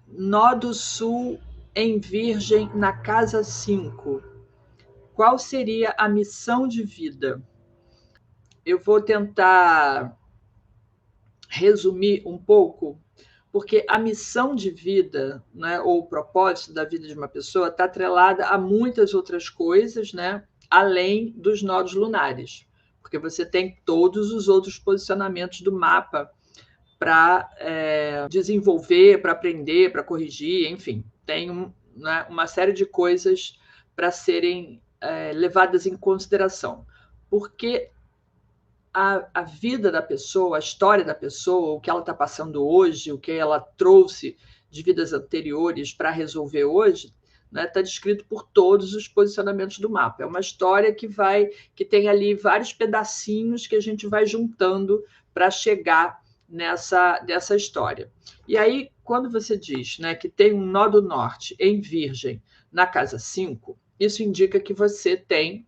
Nó do Sul em Virgem na casa 5. Qual seria a missão de vida? Eu vou tentar resumir um pouco, porque a missão de vida, né, ou o propósito da vida de uma pessoa está atrelada a muitas outras coisas, né, além dos nodos lunares, porque você tem todos os outros posicionamentos do mapa para desenvolver, para aprender, para corrigir, enfim, tem né, uma série de coisas para serem levadas em consideração. Porque a vida da pessoa, a história da pessoa, o que ela está passando hoje, o que ela trouxe de vidas anteriores para resolver hoje, né, está descrito por todos os posicionamentos do mapa. É uma história que tem ali vários pedacinhos que a gente vai juntando para chegar nessa história. E aí, quando você diz, né, que tem um nó do norte em Virgem na casa 5, isso indica que você tem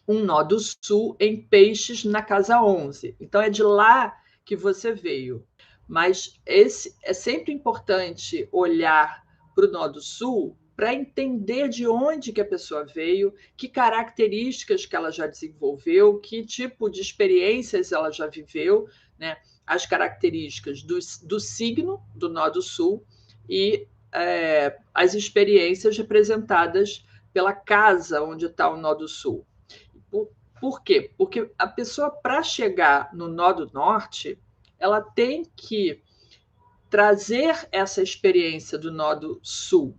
um nó do sul em Peixes na casa 11. Então é de lá que você veio. Mas é sempre importante olhar para o nó do sul para entender de onde que a pessoa veio, que características que ela já desenvolveu, que tipo de experiências ela já viveu, né? As características do signo do nó do sul e as experiências representadas pela casa onde está o nó do sul. Por quê? Porque a pessoa, para chegar no nó do norte, ela tem que trazer essa experiência do nó do sul,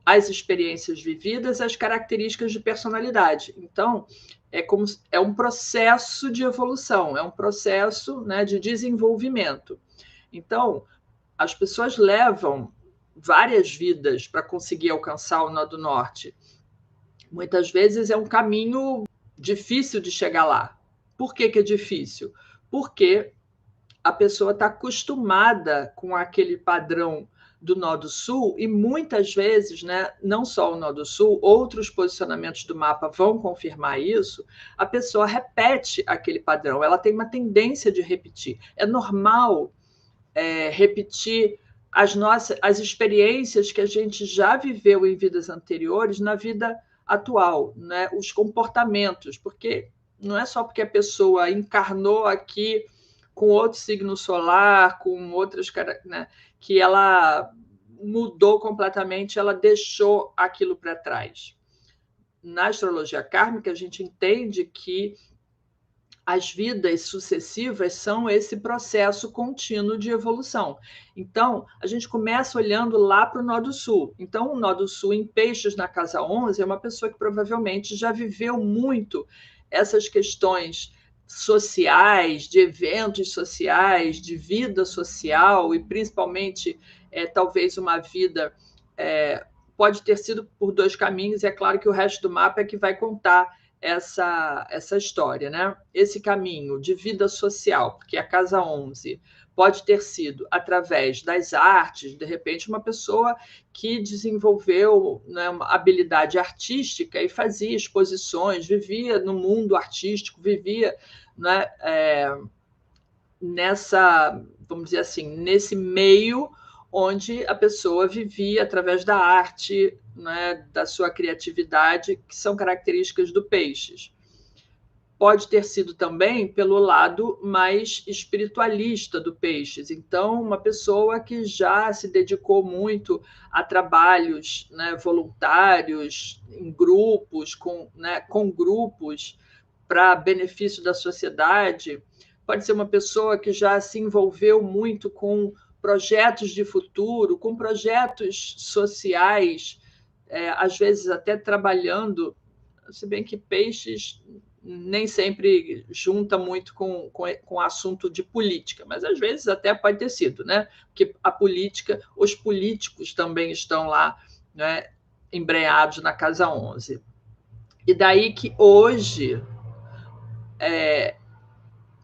as experiências vividas, as características de personalidade. Então, é um processo de evolução, é um processo, né, de desenvolvimento. Então, as pessoas levam várias vidas para conseguir alcançar o nó do norte. Muitas vezes é um caminho difícil de chegar lá. Por que é difícil? Porque a pessoa está acostumada com aquele padrão do nó do sul e muitas vezes, né, não só o nó do sul, outros posicionamentos do mapa vão confirmar isso, a pessoa repete aquele padrão, ela tem uma tendência de repetir. É normal repetir as experiências que a gente já viveu em vidas anteriores na vida atual, né? Os comportamentos, porque não é só porque a pessoa encarnou aqui com outro signo solar, com outras, né, que ela mudou completamente, ela deixou aquilo para trás. Na astrologia kármica, a gente entende que as vidas sucessivas são esse processo contínuo de evolução. Então, a gente começa olhando lá para o nó do sul. Então, o nó do sul em Peixes, na casa 11, é uma pessoa que provavelmente já viveu muito essas questões sociais, de eventos sociais, de vida social e principalmente, talvez uma vida... pode ter sido por dois caminhos, e é claro que o resto do mapa é que vai contar essa história, né? Esse caminho de vida social, porque a casa 11 pode ter sido através das artes, de repente uma pessoa que desenvolveu, né, uma habilidade artística e fazia exposições, vivia no mundo artístico, vivia, né, vamos dizer assim, nesse meio onde a pessoa vivia através da arte, né, da sua criatividade, que são características do Peixes. Pode ter sido também pelo lado mais espiritualista do Peixes. Então, uma pessoa que já se dedicou muito a trabalhos, né, voluntários, em grupos, com grupos, para benefício da sociedade. Pode ser uma pessoa que já se envolveu muito com projetos de futuro, com projetos sociais, às vezes até trabalhando, se bem que Peixes nem sempre junta muito com o assunto de política, mas às vezes até pode ter sido, né? Porque a política, os políticos também estão lá, né, embrenhados na casa 11. E daí que hoje,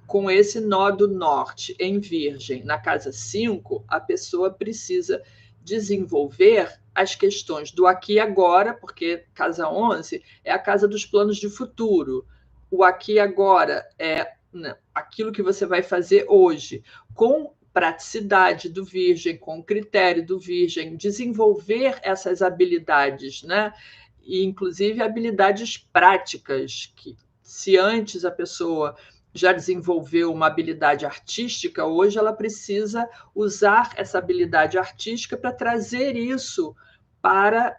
com esse nó do norte em Virgem, na casa 5, a pessoa precisa desenvolver as questões do aqui e agora, porque casa 11 é a casa dos planos de futuro. O aqui e agora é, né, aquilo que você vai fazer hoje, com praticidade do Virgem, com o critério do Virgem, desenvolver essas habilidades, né? E, inclusive, habilidades práticas, que se antes a pessoa já desenvolveu uma habilidade artística, hoje ela precisa usar essa habilidade artística para trazer isso para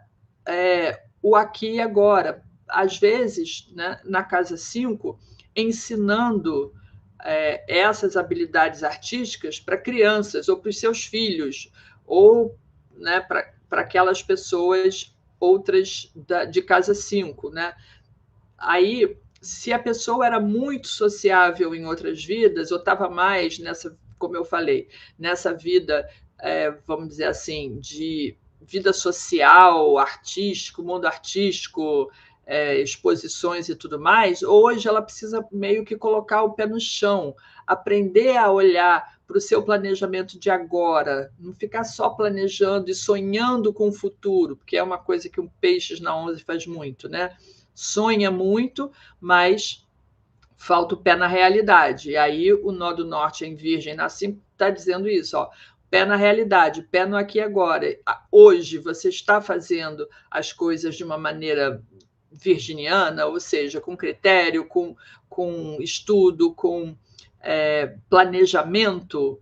o aqui e agora. Às vezes, né, na casa 5, ensinando essas habilidades artísticas para crianças ou para os seus filhos, ou, né, para aquelas pessoas outras de casa 5, né? Aí, se a pessoa era muito sociável em outras vidas, ou estava mais nessa, como eu falei, nessa vida, vamos dizer assim, de vida social, artístico, mundo artístico, exposições e tudo mais, hoje ela precisa meio que colocar o pé no chão, aprender a olhar para o seu planejamento de agora, não ficar só planejando e sonhando com o futuro, porque é uma coisa que o Peixes na 11 faz muito, né? Sonha muito, mas falta o pé na realidade. E aí o nó do norte em Virgem na 5 está dizendo isso, ó, pé na realidade, pé no aqui e agora. Hoje você está fazendo as coisas de uma maneira virginiana, ou seja, com critério, com estudo, com planejamento,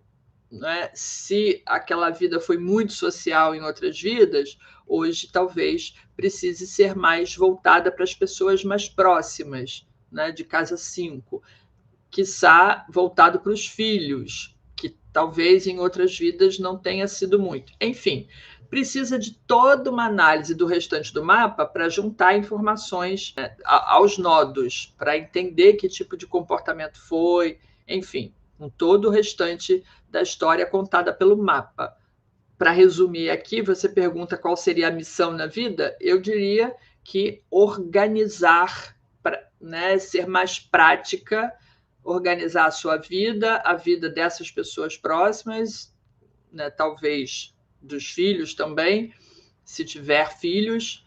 né? Se aquela vida foi muito social em outras vidas, hoje talvez precise ser mais voltada para as pessoas mais próximas, né? De casa 5, quiçá voltado para os filhos, que talvez em outras vidas não tenha sido muito. Enfim, precisa de toda uma análise do restante do mapa para juntar informações, né, aos nodos, para entender que tipo de comportamento foi, enfim, com todo o restante da história contada pelo mapa. Para resumir aqui, você pergunta qual seria a missão na vida, eu diria que organizar, né, ser mais prática, organizar a sua vida, a vida dessas pessoas próximas, né, talvez dos filhos também, se tiver filhos,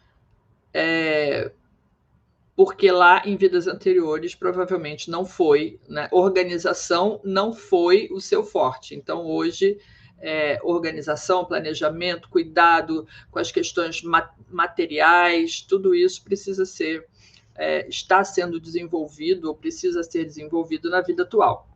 porque lá em vidas anteriores provavelmente não foi, né, organização não foi o seu forte. Então hoje organização, planejamento, cuidado com as questões materiais, tudo isso precisa ser está sendo desenvolvido ou precisa ser desenvolvido na vida atual.